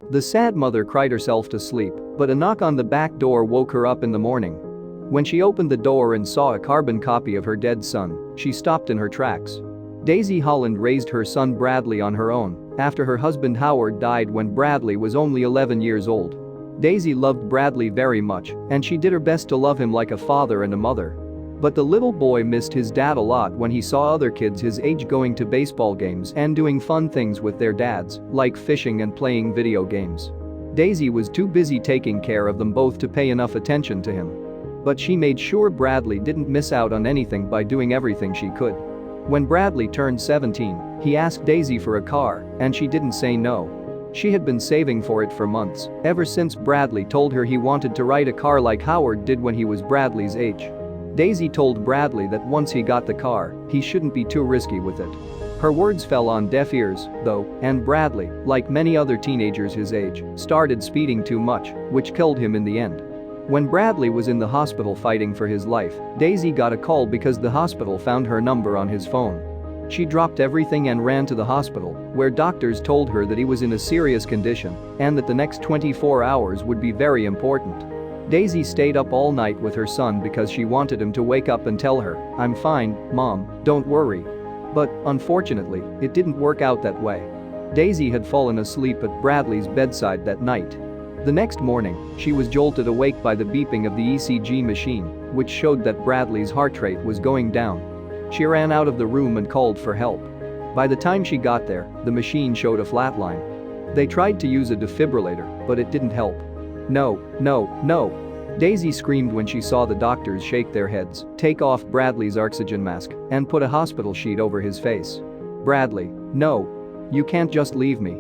The sad mother cried herself to sleep, but a knock on the back door woke her up in the morning. When she opened the door and saw a carbon copy of her dead son, she stopped in her tracks. Daisy Holland raised her son Bradley on her own after her husband Howard died when Bradley was only 11 years old. Daisy loved Bradley very much, and she did her best to love him like a father and a mother. But the little boy missed his dad a lot when he saw other kids his age going to baseball games and doing fun things with their dads, like fishing and playing video games. Daisy was too busy taking care of them both to pay enough attention to him. But she made sure Bradley didn't miss out on anything by doing everything she could. When Bradley turned 17, he asked Daisy for a car, and she didn't say no. She had been saving for it for months, ever since Bradley told her he wanted to ride a car like Howard did when he was Bradley's age. Daisy told Bradley that once he got the car, he shouldn't be too risky with it. Her words fell on deaf ears, though, and Bradley, like many other teenagers his age, started speeding too much, which killed him in the end. When Bradley was in the hospital fighting for his life, Daisy got a call because the hospital found her number on his phone. She dropped everything and ran to the hospital, where doctors told her that he was in a serious condition and that the next 24 hours would be very important. Daisy stayed up all night with her son because she wanted him to wake up and tell her, "I'm fine, Mom, don't worry." But, unfortunately, it didn't work out that way. Daisy had fallen asleep at Bradley's bedside that night. The next morning, she was jolted awake by the beeping of the ECG machine, which showed that Bradley's heart rate was going down. She ran out of the room and called for help. By the time she got there, the machine showed a flatline. They tried to use a defibrillator, but it didn't help. "No, no, no." Daisy screamed when she saw the doctors shake their heads, take off Bradley's oxygen mask, and put a hospital sheet over his face. "Bradley, no. You can't just leave me.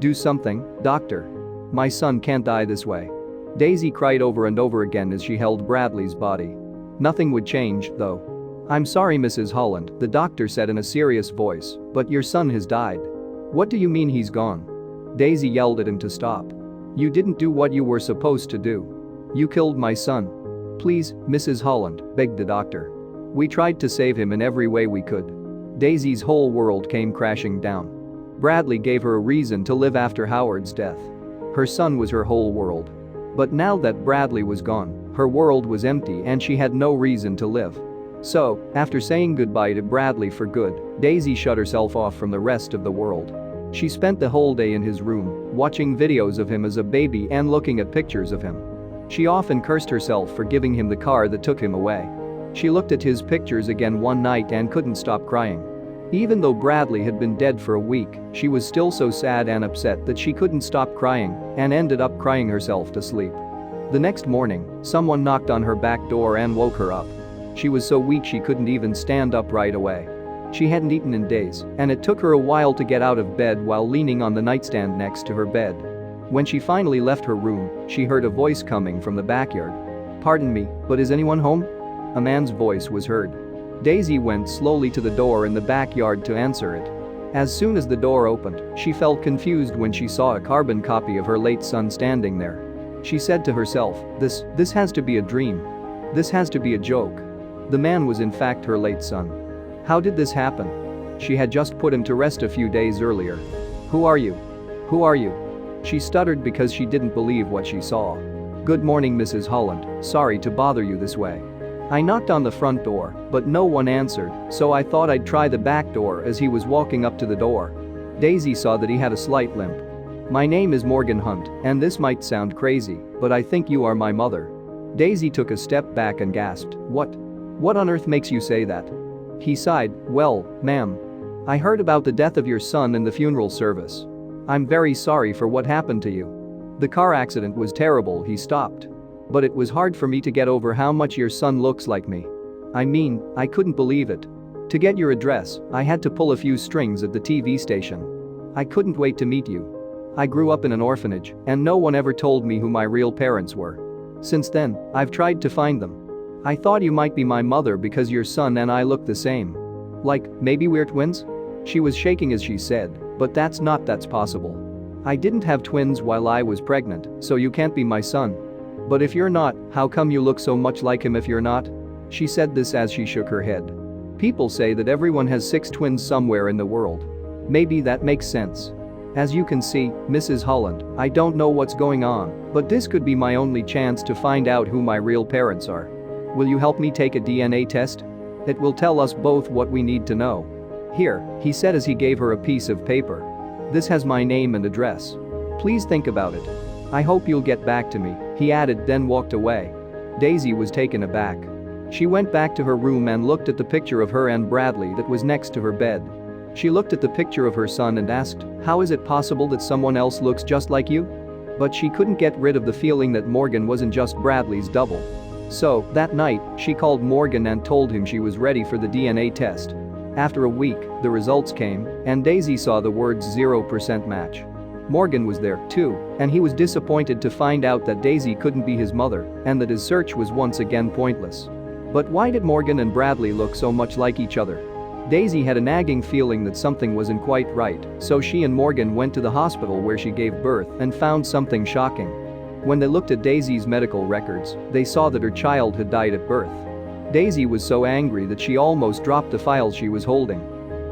Do something, doctor. My son can't die this way." Daisy cried over and over again as she held Bradley's body. Nothing would change, though. "I'm sorry, Mrs. Holland," the doctor said in a serious voice, "but your son has died." "What do you mean he's gone?" Daisy yelled at him to stop. "You didn't do what you were supposed to do. You killed my son." "Please, Mrs. Holland," begged the doctor. "We tried to save him in every way we could." Daisy's whole world came crashing down. Bradley gave her a reason to live after Howard's death. Her son was her whole world. But now that Bradley was gone, her world was empty and she had no reason to live. So, after saying goodbye to Bradley for good, Daisy shut herself off from the rest of the world. She spent the whole day in his room, watching videos of him as a baby and looking at pictures of him. She often cursed herself for giving him the car that took him away. She looked at his pictures again one night and couldn't stop crying. Even though Bradley had been dead for a week, she was still so sad and upset that she couldn't stop crying and ended up crying herself to sleep. The next morning, someone knocked on her back door and woke her up. She was so weak she couldn't even stand up right away. She hadn't eaten in days, and it took her a while to get out of bed while leaning on the nightstand next to her bed. When she finally left her room, she heard a voice coming from the backyard. "Pardon me, but is anyone home?" A man's voice was heard. Daisy went slowly to the door in the backyard to answer it. As soon as the door opened, she felt confused when she saw a carbon copy of her late son standing there. She said to herself, this has to be a dream. This has to be a joke. The man was in fact her late son. How did this happen? She had just put him to rest a few days earlier. "Who are you? Who are you?" She stuttered because she didn't believe what she saw. "Good morning, Mrs. Holland, sorry to bother you this way. I knocked on the front door, but no one answered, so I thought I'd try the back door." As he was walking up to the door, Daisy saw that he had a slight limp. "My name is Morgan Hunt, and this might sound crazy, but I think you are my mother." Daisy took a step back and gasped, "What? What on earth makes you say that?" He sighed, "Well, ma'am. I heard about the death of your son in the funeral service. I'm very sorry for what happened to you. The car accident was terrible." He stopped. "But it was hard for me to get over how much your son looks like me. I mean, I couldn't believe it. To get your address, I had to pull a few strings at the TV station. I couldn't wait to meet you. I grew up in an orphanage, and no one ever told me who my real parents were. Since then, I've tried to find them. I thought you might be my mother because your son and I look the same. Like, maybe we're twins?" She was shaking as she said, "But that's possible. I didn't have twins while I was pregnant, so you can't be my son. But if you're not, how come you look so much like him if you're not?" She said this as she shook her head. "People say that everyone has 6 twins somewhere in the world. Maybe that makes sense. As you can see, Mrs. Holland, I don't know what's going on, but this could be my only chance to find out who my real parents are. Will you help me take a DNA test? It will tell us both what we need to know. Here, he said as he gave her a piece of paper. This has my name and address. Please think about it. I hope you'll get back to me, he added, then walked away. Daisy was taken aback. She went back to her room and looked at the picture of her and Bradley that was next to her bed. She looked at the picture of her son and asked, how is it possible that someone else looks just like you? But she couldn't get rid of the feeling that Morgan wasn't just Bradley's double. So, that night, she called Morgan and told him she was ready for the DNA test. After a week, the results came, and Daisy saw the words 0% match. Morgan was there, too, and he was disappointed to find out that Daisy couldn't be his mother and that his search was once again pointless. But why did Morgan and Bradley look so much like each other? Daisy had a nagging feeling that something wasn't quite right, so she and Morgan went to the hospital where she gave birth and found something shocking. When they looked at Daisy's medical records, they saw that her child had died at birth. Daisy was so angry that she almost dropped the files she was holding.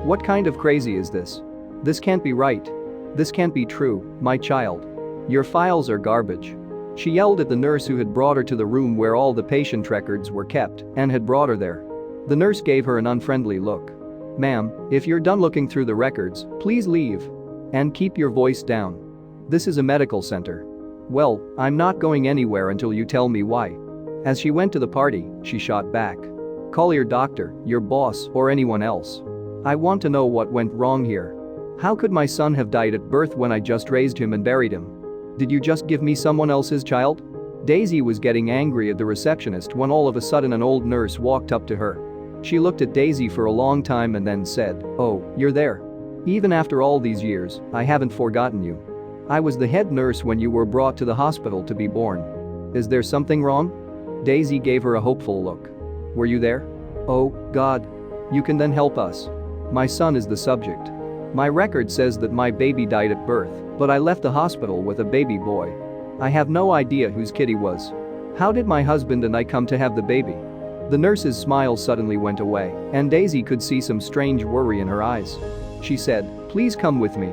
What kind of crazy is this? This can't be right. This can't be true, my child. Your files are garbage. She yelled at the nurse who had brought her to the room where all the patient records were kept and had brought her there. The nurse gave her an unfriendly look. Ma'am, if you're done looking through the records, please leave. And keep your voice down. This is a medical center. Well, I'm not going anywhere until you tell me why. As she went to the party, she shot back. Call your doctor, your boss, or anyone else. I want to know what went wrong here. How could my son have died at birth when I just raised him and buried him? Did you just give me someone else's child? Daisy was getting angry at the receptionist when all of a sudden an old nurse walked up to her. She looked at Daisy for a long time and then said, "Oh, you're there. Even after all these years, I haven't forgotten you. I was the head nurse when you were brought to the hospital to be born. Is there something wrong?" Daisy gave her a hopeful look. "Were you there? Oh, God. You can then help us. My son is the subject. My record says that my baby died at birth, but I left the hospital with a baby boy. I have no idea whose kid he was. How did my husband and I come to have the baby?" The nurse's smile suddenly went away, and Daisy could see some strange worry in her eyes. She said, "Please come with me."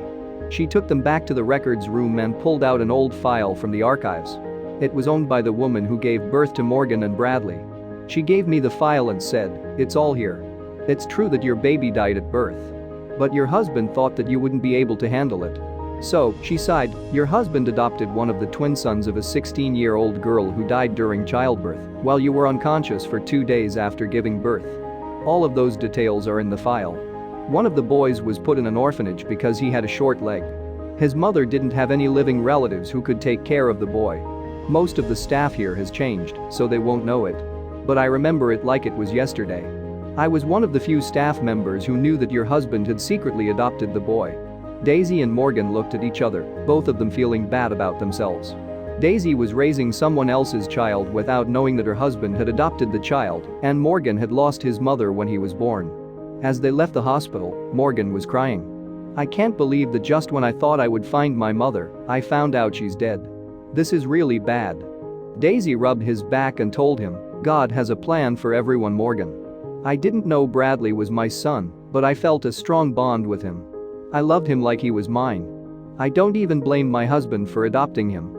She took them back to the records room and pulled out an old file from the archives. It was owned by the woman who gave birth to Morgan and Bradley. She gave me the file and said, "It's all here. It's true that your baby died at birth. But your husband thought that you wouldn't be able to handle it. So, she sighed, your husband adopted one of the twin sons of a 16-year-old girl who died during childbirth while you were unconscious for 2 days after giving birth. All of those details are in the file. One of the boys was put in an orphanage because he had a short leg. His mother didn't have any living relatives who could take care of the boy. Most of the staff here has changed, so they won't know it. But I remember it like it was yesterday. I was one of the few staff members who knew that your husband had secretly adopted the boy." Daisy and Morgan looked at each other, both of them feeling bad about themselves. Daisy was raising someone else's child without knowing that her husband had adopted the child, and Morgan had lost his mother when he was born. As they left the hospital, Morgan was crying. "I can't believe that just when I thought I would find my mother, I found out she's dead. This is really bad." Daisy rubbed his back and told him, "God has a plan for everyone, Morgan. I didn't know Bradley was my son, but I felt a strong bond with him. I loved him like he was mine. I don't even blame my husband for adopting him.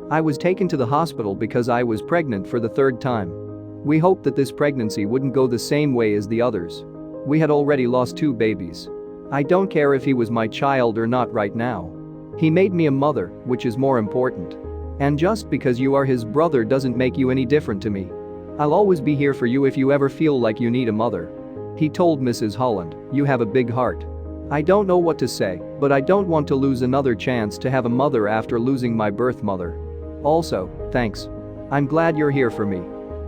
I was taken to the hospital because I was pregnant for the 3rd time. We hoped that this pregnancy wouldn't go the same way as the others. We had already lost 2 babies. I don't care if he was my child or not right now. He made me a mother, which is more important. And just because you are his brother doesn't make you any different to me. I'll always be here for you if you ever feel like you need a mother." He told Mrs. Holland, "You have a big heart. I don't know what to say, but I don't want to lose another chance to have a mother after losing my birth mother. Also, thanks. I'm glad you're here for me."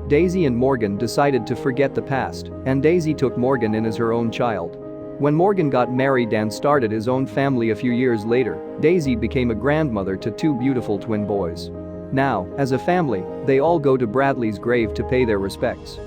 Daisy and Morgan decided to forget the past, and Daisy took Morgan in as her own child. When Morgan got married and started his own family a few years later, Daisy became a grandmother to 2 beautiful twin boys. Now, as a family, they all go to Bradley's grave to pay their respects.